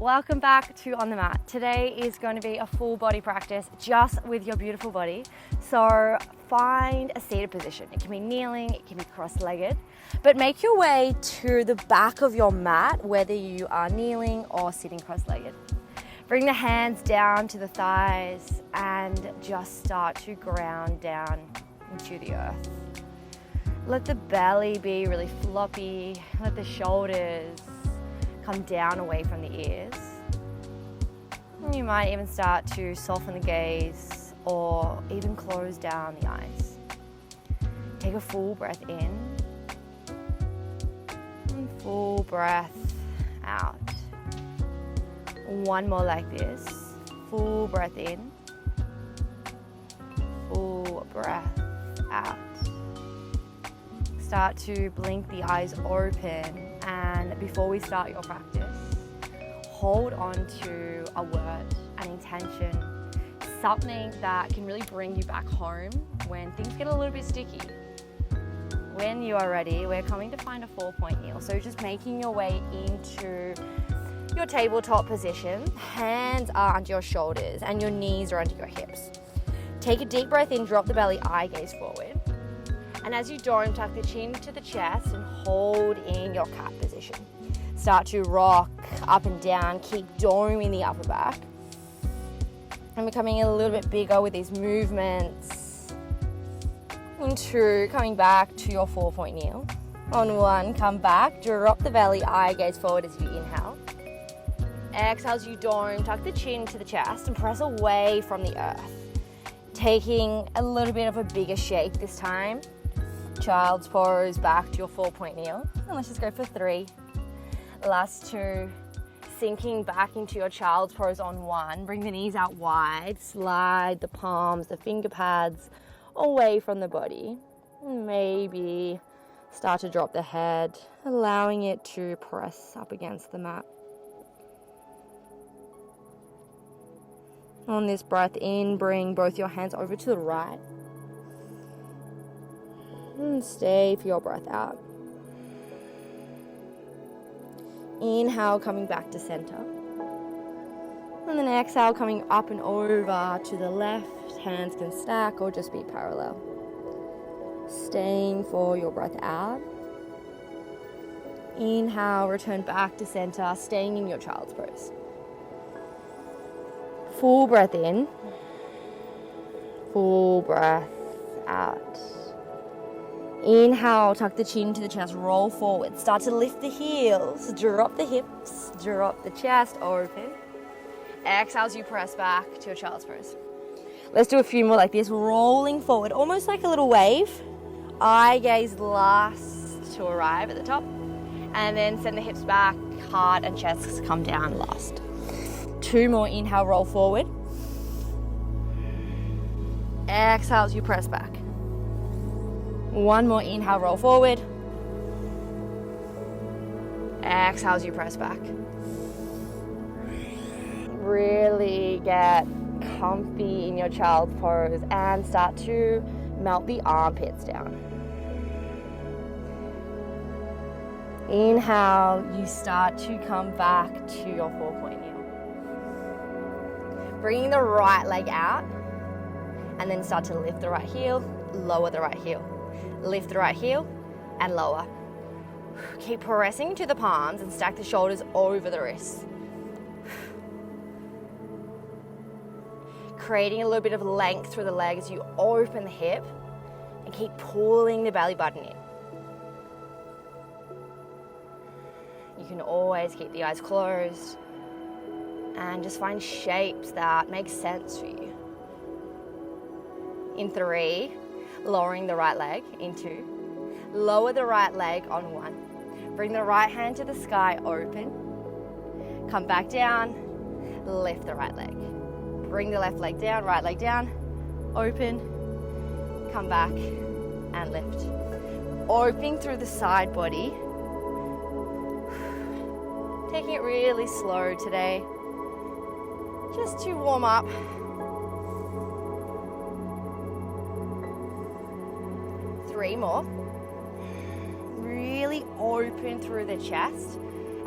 Welcome back to On the Mat. Today is going to be a full body practice just with your beautiful body. So find a seated position. It can be kneeling, it can be cross-legged, but make your way to the back of your mat, whether you are kneeling or sitting cross-legged. Bring the hands down to the thighs and just start to ground down into the earth. Let the belly be really floppy. Let the shoulders come down away from the ears. And you might even start to soften the gaze or even close down the eyes. Take a full breath in and full breath out. One more like this. Full breath in, full breath out. Start to blink the eyes open, and before we start your practice, hold on to a word, an intention, something that can really bring you back home when things get a little bit sticky. When you are ready, we're coming to find a 4-point kneel. So just making your way into your tabletop position. Hands are under your shoulders and your knees are under your hips. Take a deep breath in, drop the belly, eye gaze forward. And as you dome, tuck the chin to the chest and hold in your cat position. Start to rock up and down, keep doming the upper back. And becoming a little bit bigger with these movements. And 2, coming back to your 4-point kneel. On 1, come back, drop the belly, eye gaze forward as you inhale. Exhale as you dome, tuck the chin to the chest and press away from the earth. Taking a little bit of a bigger shake this time. Child's pose back to your 4-point kneel. And let's just go for 3. Last 2. Sinking back into your child's pose on 1. Bring the knees out wide. Slide the palms, the finger pads away from the body. Maybe start to drop the head, allowing it to press up against the mat. On this breath in, bring both your hands over to the right. And stay for your breath out. Inhale, coming back to center. And then exhale, coming up and over to the left. Hands can stack or just be parallel. Staying for your breath out. Inhale, return back to center, staying in your child's pose. Full breath in. Full breath out. Inhale, tuck the chin to the chest, roll forward. Start to lift the heels, drop the hips, drop the chest, open. Exhale as you press back to your child's pose. Let's do a few more like this, rolling forward, almost like a little wave. Eye gaze last to arrive at the top. And then send the hips back, heart and chest come down last. 2 more, inhale, roll forward. Exhale as you press back. 1 more, inhale, roll forward. Exhale as you press back. Really get comfy in your child's pose and start to melt the armpits down. Inhale, you start to come back to your 4-point kneel. Bringing the right leg out and then start to lift the right heel, lower the right heel. Lift the right heel and lower. Keep pressing into the palms and stack the shoulders over the wrists. Creating a little bit of length through the leg as you open the hip and keep pulling the belly button in. You can always keep the eyes closed and just find shapes that make sense for you. In 3, lowering the right leg in 2. Lower the right leg on 1. Bring the right hand to the sky, open. Come back down, lift the right leg. Bring the left leg down, right leg down, open, come back and lift. Opening through the side body. Taking it really slow today, just to warm up. Three more. Really open through the chest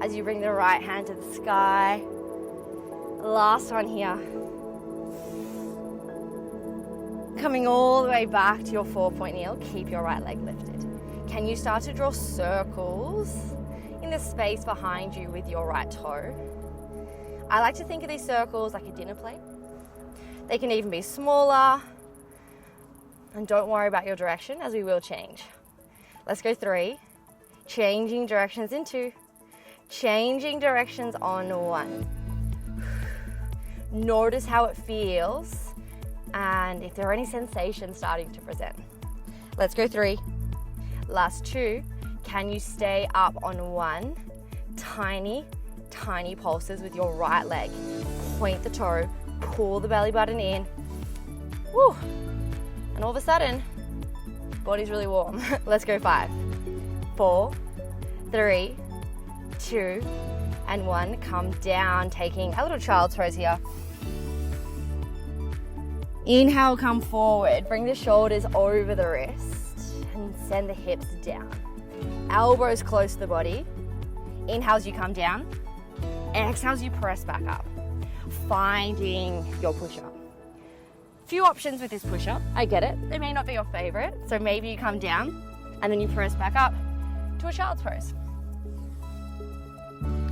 as you bring the right hand to the sky. Last one here. Coming all the way back to your 4-point kneel, keep your right leg lifted. Can you start to draw circles in the space behind you with your right toe? I like to think of these circles like a dinner plate. They can even be smaller. And don't worry about your direction, as we will change. Let's go 3. Changing directions in 2. Changing directions on 1. Notice how it feels and if there are any sensations starting to present. Let's go 3. Last 2. Can you stay up on 1? Tiny pulses with your right leg. Point the toe, pull the belly button in. Woo! And all of a sudden, body's really warm. Let's go 5, 4, 3, 2, and 1. Come down, taking a little child's pose here. Inhale, come forward. Bring the shoulders over the wrist and send the hips down. Elbows close to the body. Inhales, you come down. Exhales, you press back up. Finding your push-up. Few options with this push-up. I get it. They may not be your favorite. So maybe you come down and then you press back up to a child's pose.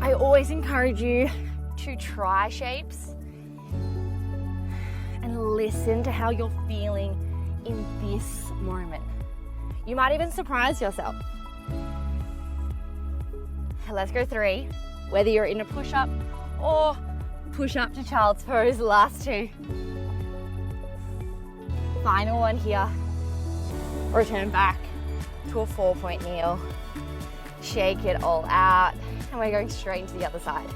I always encourage you to try shapes and listen to how you're feeling in this moment. You might even surprise yourself. Let's go 3. Whether you're in a push-up or push-up to child's pose, last 2. Final one here. Return back to a 4-point kneel. Shake it all out. And we're going straight into the other side.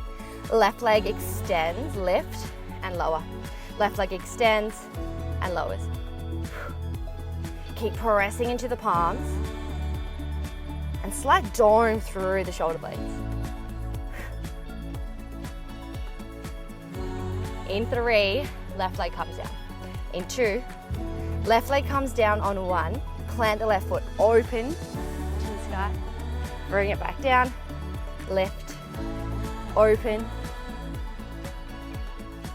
Left leg extends, lift and lower. Left leg extends and lowers. Keep pressing into the palms. And slight dome through the shoulder blades. In 3, left leg comes down. In 2, left leg comes down on 1. Plant the left foot open to the sky. Bring it back down. Lift, open.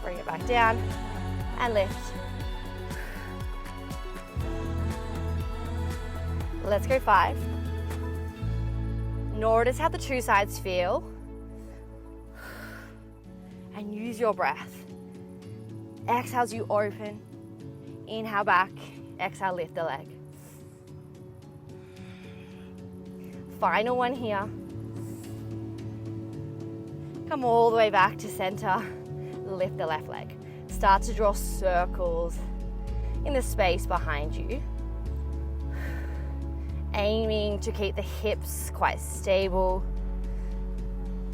Bring it back down and lift. Let's go 5. Notice how the 2 sides feel. And use your breath. Exhale as you open. Inhale back. Exhale, lift the leg. Final one here. Come all the way back to center. Lift the left leg. Start to draw circles in the space behind you. Aiming to keep the hips quite stable.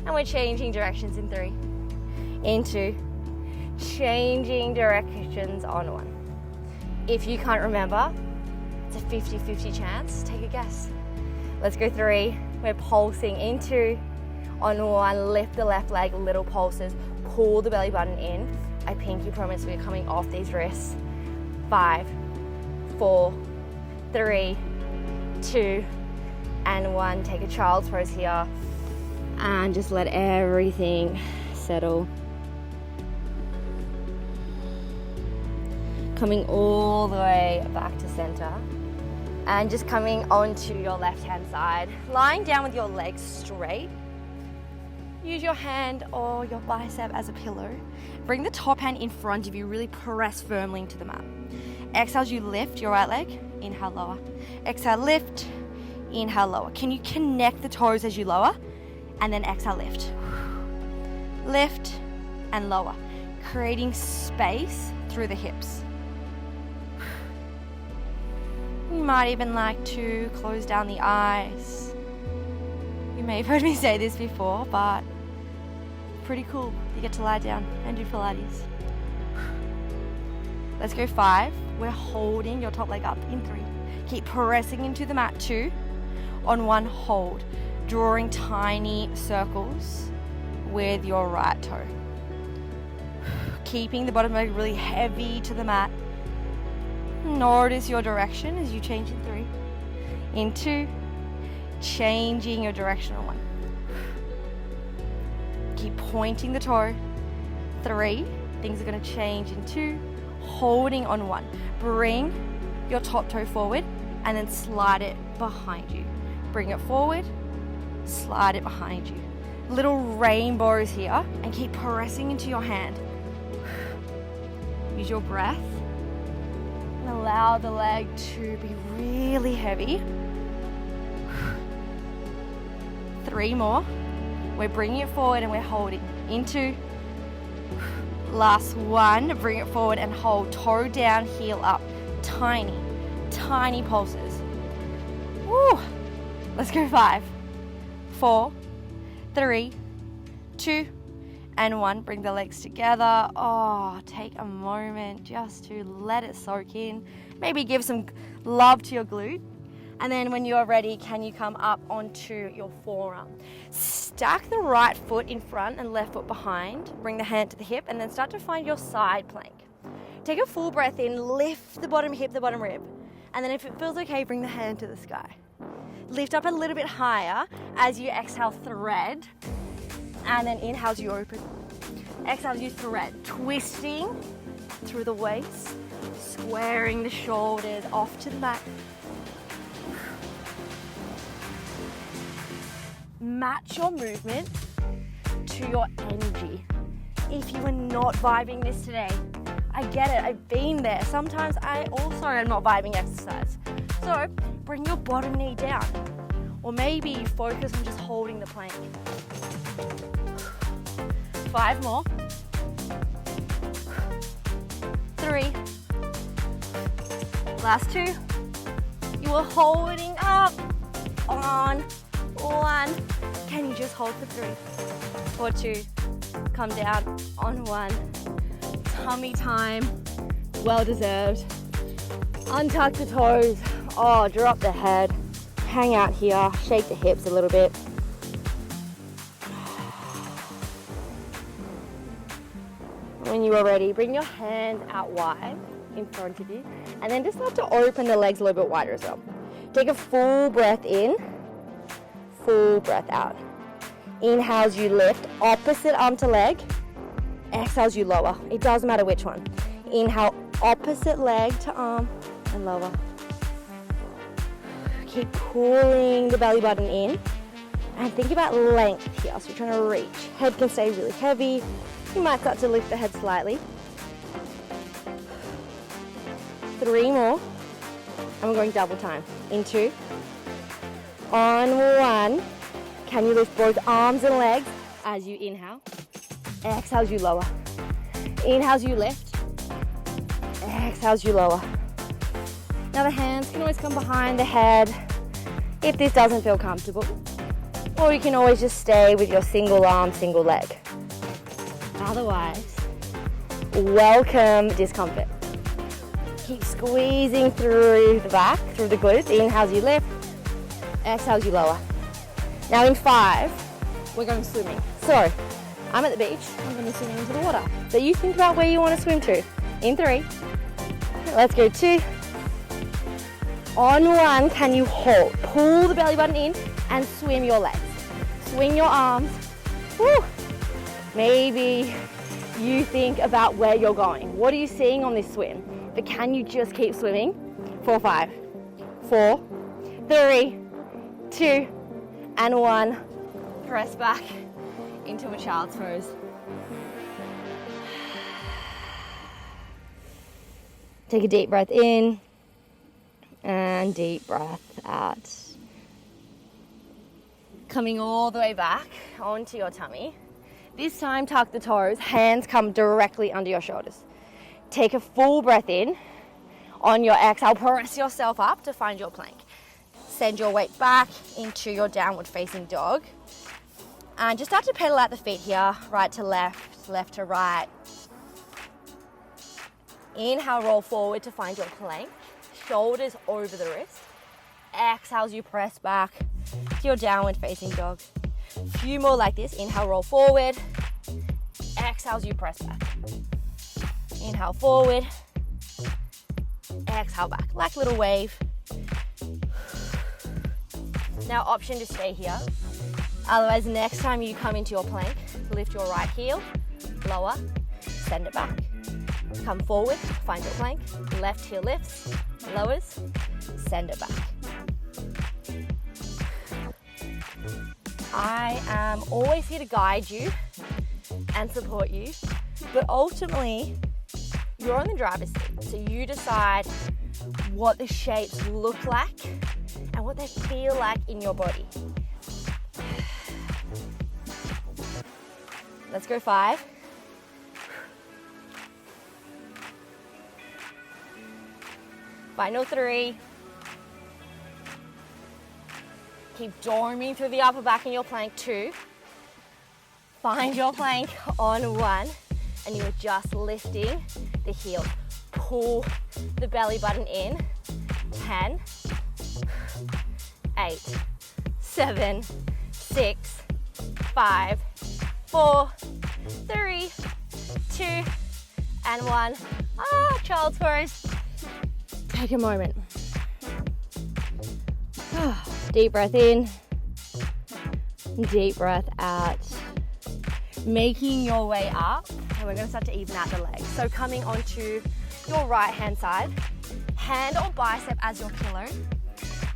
And we're changing directions in 3. In 2. Changing directions on 1. If you can't remember, it's a 50-50 chance. Take a guess. Let's go 3. We're pulsing in 2. On 1, lift the left leg, little pulses. Pull the belly button in. I pinky promise we're coming off these wrists. 5, 4, 3, 2, and 1. Take a child's pose here. And just let everything settle. Coming all the way back to center. And just coming onto your left-hand side. Lying down with your legs straight. Use your hand or your bicep as a pillow. Bring the top hand in front of you. Really press firmly into the mat. Exhale as you lift your right leg. Inhale, lower. Exhale, lift. Inhale, lower. Can you connect the toes as you lower? And then exhale, lift. Lift and lower. Creating space through the hips. You might even like to close down the eyes. You may have heard me say this before, but pretty cool. You get to lie down and do Pilates. Let's go 5. We're holding your top leg up in 3. Keep pressing into the mat. 2. On 1, hold. Drawing tiny circles with your right toe. Keeping the bottom leg really heavy to the mat. Notice your direction as you change in 3. In 2. Changing your direction on 1. Keep pointing the toe. 3, things are gonna change in 2, holding on 1. Bring your top toe forward and then slide it behind you. Bring it forward, slide it behind you. Little rainbows here, and keep pressing into your hand. Use your breath and allow the leg to be really heavy. 3 more. We're bringing it forward and we're holding. Into. Last 1. Bring it forward and hold. Toe down, heel up. Tiny, tiny pulses. Woo. Let's go 5, 4, 3, 2, and 1. Bring the legs together. Oh, take a moment just to let it soak in. Maybe give some love to your glute. And then when you're ready, can you come up onto your forearm? Stack the right foot in front and left foot behind. Bring the hand to the hip and then start to find your side plank. Take a full breath in, lift the bottom hip, the bottom rib. And then if it feels okay, bring the hand to the sky. Lift up a little bit higher as you exhale, thread. And then inhale as you open. Exhale as you thread, twisting through the waist, squaring the shoulders off to the mat. Match your movement to your energy. If you are not vibing this today, I get it, I've been there. Sometimes I also am not vibing exercise. So bring your bottom knee down. Or maybe focus on just holding the plank. 5 more. 3. Last 2. You are holding up on 1. Can you just hold for 3 or 2? Come down on 1. Tummy time, well deserved. Untuck the toes. Oh, drop the head. Hang out here, shake the hips a little bit. When you are ready, bring your hands out wide in front of you, and then just start to open the legs a little bit wider as well. Take a full breath in, full breath out. Inhale as you lift, opposite arm to leg. Exhale as you lower. It doesn't matter which one. Inhale, opposite leg to arm and lower. Keep pulling the belly button in and think about length here. So you're trying to reach. Head can stay really heavy. You might start to lift the head slightly. 3 more. And we're going double time. In 2. On 1. Can you lift both arms and legs as you inhale? Exhale as you lower. Inhale as you lift. Exhale as you lower. Now the hands can always come behind the head if this doesn't feel comfortable. Or you can always just stay with your single arm, single leg. Otherwise, welcome discomfort. Keep squeezing through the back, through the glutes. Inhale as you lift. Exhale as you lower. Now in 5, we're going swimming. So, I'm at the beach, I'm going to swim into the water. So you think about where you want to swim to. In 3, let's go 2. On 1, can you hold? Pull the belly button in and swim your legs. Swing your arms. Woo. Maybe you think about where you're going. What are you seeing on this swim? But can you just keep swimming? 4, 5, 4, 3, 2, and 1. Press back into a child's pose. Take a deep breath in and deep breath out. Coming all the way back onto your tummy. This time tuck the toes, hands come directly under your shoulders. Take a full breath in. On your exhale, press yourself up to find your plank. Send your weight back into your downward facing dog. And just start to pedal out the feet here, right to left, left to right. Inhale, roll forward to find your plank. Shoulders over the wrist. Exhale as you press back to your downward facing dog. A few more like this. Inhale, roll forward. Exhale as you press back. Inhale forward. Exhale back, like a little wave. Now option to stay here. Otherwise, next time you come into your plank, lift your right heel, lower, send it back. Come forward, find your plank, left heel lifts, lowers, send it back. I am always here to guide you and support you, but ultimately you're on the driver's seat, so you decide what the shapes look like and what they feel like in your body. Let's go 5. Final 3. Keep dorming through the upper back in your plank. 2. Find your plank on 1, and you are just lifting the heel. Pull the belly button in. 10, 8, 7, 6, 5, 4, 3, 2, and 1. Child's pose. Take a moment. Deep breath in, deep breath out. Making your way up, and we're going to start to even out the legs. So coming onto your right hand side, hand or bicep as your pillow,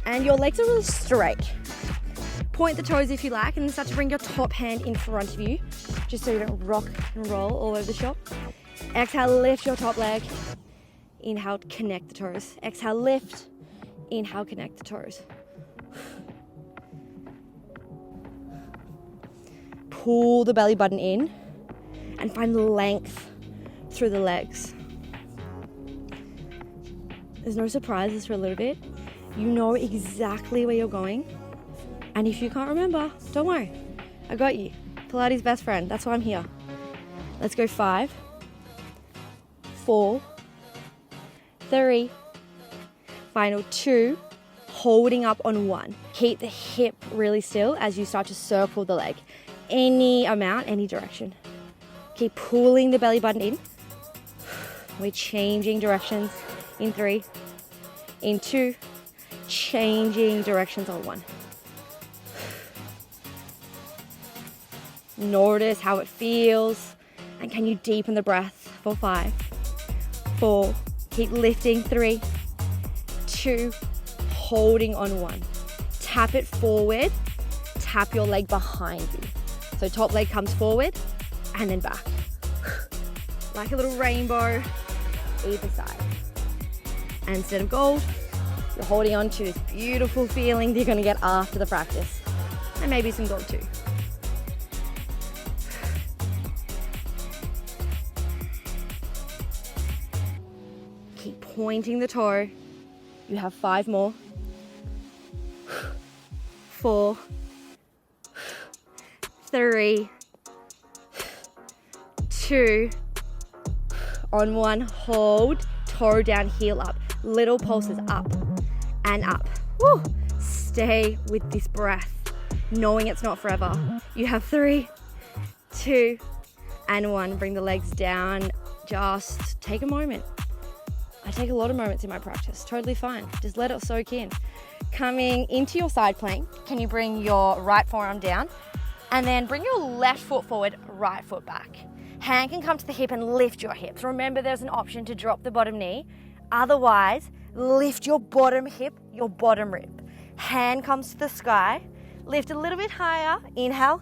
and your legs are really straight. Point the toes if you like, and then start to bring your top hand in front of you, just so you don't rock and roll all over the shop. Exhale, lift your top leg. Inhale, connect the toes. Exhale, lift. Inhale, connect the toes. Pull the belly button in and find length through the legs. There's no surprises for a little bit. You know exactly where you're going. And if you can't remember, don't worry. I got you. Pilates best friend. That's why I'm here. Let's go 5, 4, 3, final 2, holding up on 1. Keep the hip really still as you start to circle the leg. Any amount, any direction. Keep pulling the belly button in. We're changing directions in 3, in 2, changing directions on 1. Notice how it feels, and can you deepen the breath for 5, 4, keep lifting, 3, 2, holding on 1. Tap it forward, tap your leg behind you. So top leg comes forward and then back. Like a little rainbow, either side. And instead of gold, you're holding on to this beautiful feeling that you're gonna get after the practice. And maybe some gold too. Keep pointing the toe. You have 5 more. 4, 3, 2, on 1, hold, toe down, heel up. Little pulses up and up. Woo. Stay with this breath, knowing it's not forever. You have 3, 2, and 1. Bring the legs down. Just take a moment. I take a lot of moments in my practice. Totally fine. Just let it soak in. Coming into your side plank, can you bring your right forearm down? And then bring your left foot forward, right foot back. Hand can come to the hip and lift your hips. Remember, there's an option to drop the bottom knee. Otherwise, lift your bottom hip, your bottom rib. Hand comes to the sky. Lift a little bit higher. Inhale.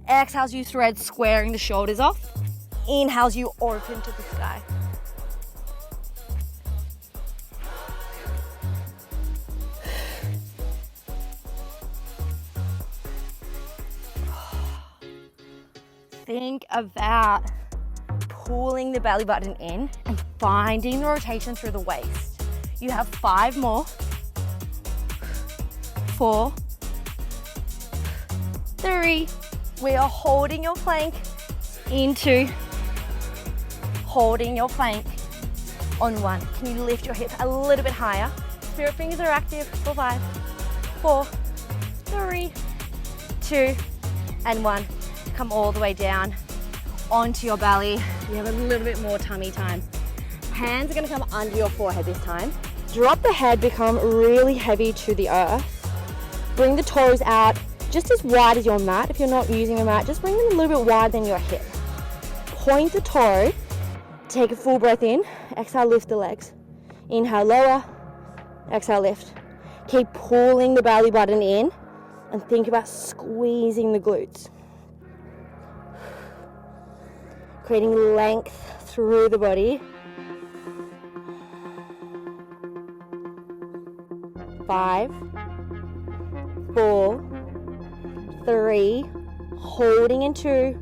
Exhales, you thread, squaring the shoulders off. Inhales, you open to the sky. Think about pulling the belly button in and finding the rotation through the waist. You have 5 more. 4, 3. We are holding your plank into holding your plank on 1. Can you lift your hip a little bit higher? Spirit fingers are active for 5, 4, 3, 2, and 1. Come all the way down onto your belly. You have a little bit more tummy time. Hands are going to come under your forehead this time. Drop the head, become really heavy to the earth. Bring the toes out just as wide as your mat. If you're not using a mat, just bring them a little bit wider than your hip. Point the toe Take a full breath in. Exhale, lift the legs. Inhale, lower. Exhale, lift. Keep pulling the belly button in and think about squeezing the glutes. Creating length through the body. 5, 4, 3, holding in 2,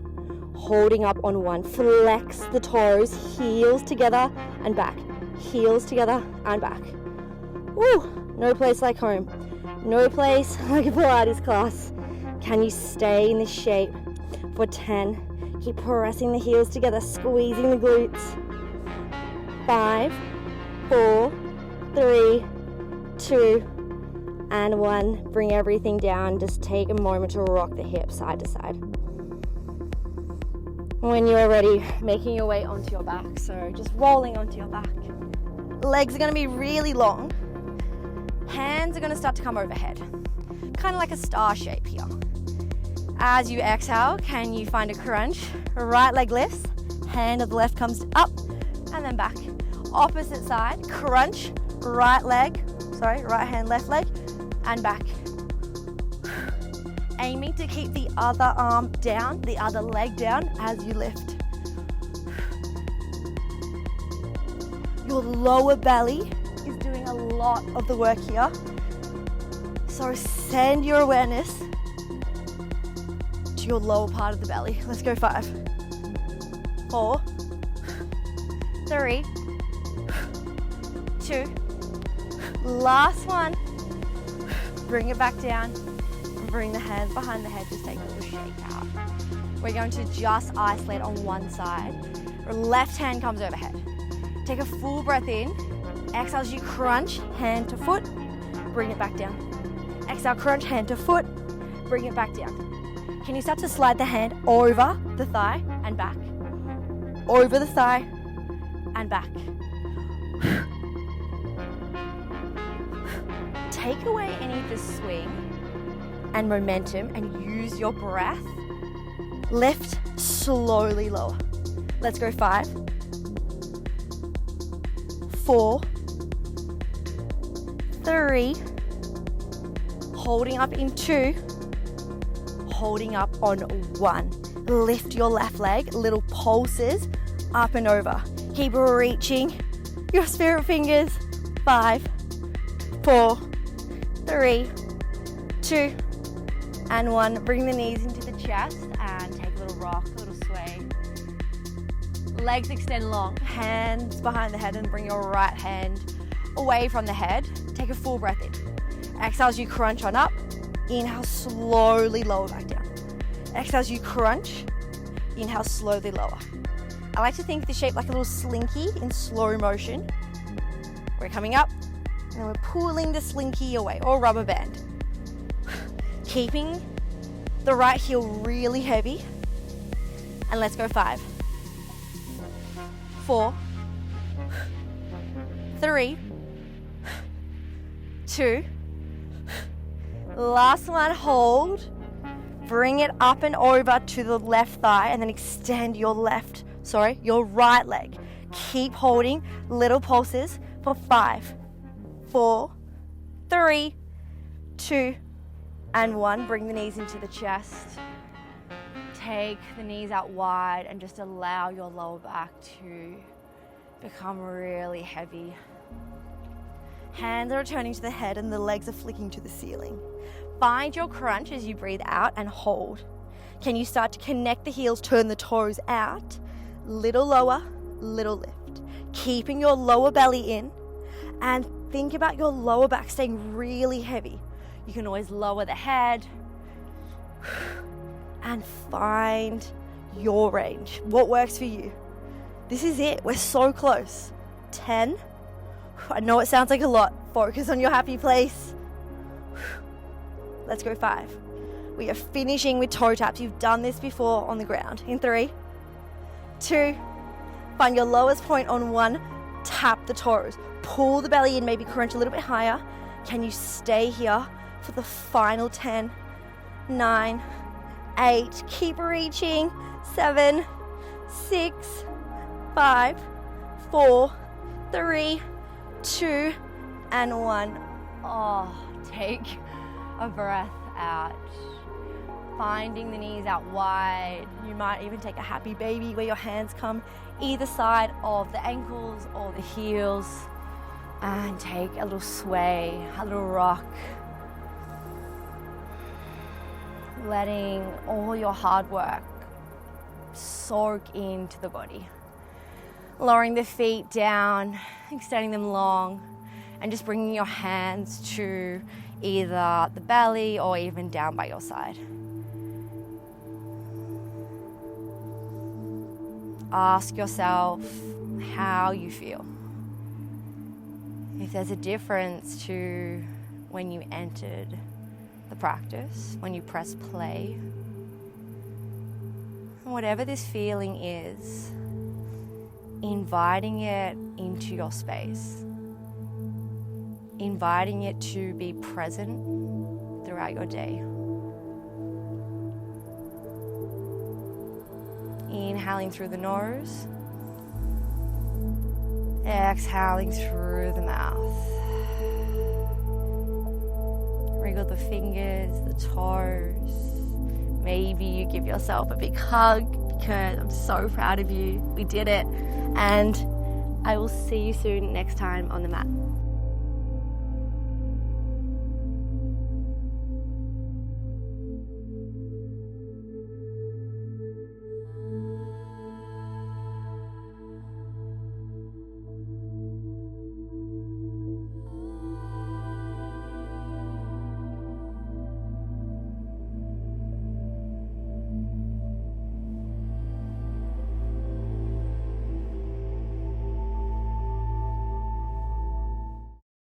holding up on 1. Flex the toes, heels together and back. Heels together and back. Woo! No place like home. No place like a Pilates class. Can you stay in this shape for 10? Keep pressing the heels together, squeezing the glutes. 5, 4, 3, 2, and 1. Bring everything down. Just take a moment to rock the hips side to side. When you're ready, making your way onto your back. So just rolling onto your back. Legs are going to be really long. Hands are going to start to come overhead. Kind of like a star shape here. As you exhale, can you find a crunch? Right leg lifts. Hand of the left comes up and then back. Opposite side, crunch. Right hand, left leg, and back. Aiming to keep the other arm down, the other leg down as you lift. Your lower belly is doing a lot of the work here. So send your awareness to your lower part of the belly. Let's go 5, 4, 3, 2, last one. Bring it back down. Bring the hands behind the head. Just take a little shake out. We're going to just isolate on one side. Left hand comes overhead. Take a full breath in. Exhale as you crunch, hand to foot. Bring it back down. Exhale, crunch, hand to foot. Bring it back down. Can you start to slide the hand over the thigh and back? Over the thigh and back. Take away any of the swing and momentum and use your breath. Lift, slowly lower. Let's go 5, 4, 3, holding up in 2, holding up on 1. Lift your left leg, little pulses up and over. Keep reaching your spirit fingers. 5, 4, 3, 2, and 1. Bring the knees into the chest and take a little rock, a little sway. Legs extend long, hands behind the head, and bring your right hand away from the head. Take a full breath in. Exhale as you crunch on up. Inhale, slowly lower back down. Exhale as you crunch. Inhale, slowly lower. I like to think of the shape like a little slinky in slow motion. We're coming up, and we're pulling the slinky away, or rubber band. Keeping the right heel really heavy. And let's go 5, 4, 3, 2, last one, hold. Bring it up and over to the left thigh and then extend your right leg. Keep holding, little pulses for 5, 4, 3, 2, and 1. Bring the knees into the chest. Take the knees out wide and just allow your lower back to become really heavy. Hands are returning to the head and the legs are flicking to the ceiling. Find your crunch as you breathe out and hold. Can you start to connect the heels, turn the toes out? Little lower, little lift. Keeping your lower belly in, and think about your lower back staying really heavy. You can always lower the head and find your range. What works for you? This is it. We're so close. 10. I know it sounds like a lot. Focus on your happy place. Let's go 5. We are finishing with toe taps. You've done this before on the ground. In 3, 2, find your lowest point on 1. Tap the toes. Pull the belly in, maybe crunch a little bit higher. Can you stay here for the final 10, 9, 8, keep reaching, 7, 6, 5, 4, 3, 2, and 1. Oh, take a breath out. Finding the knees out wide. You might even take a happy baby where your hands come either side of the ankles or the heels, and take a little sway, a little rock. Letting all your hard work soak into the body. Lowering the feet down, extending them long, and just bringing your hands to either the belly or even down by your side. Ask yourself how you feel. If there's a difference to when you entered the practice, when you press play. Whatever this feeling is, inviting it into your space. Inviting it to be present throughout your day. Inhaling through the nose, exhaling through the mouth. Wriggle the fingers, the toes. Maybe you give yourself a big hug because I'm so proud of you. We did it. And I will see you soon next time on the mat.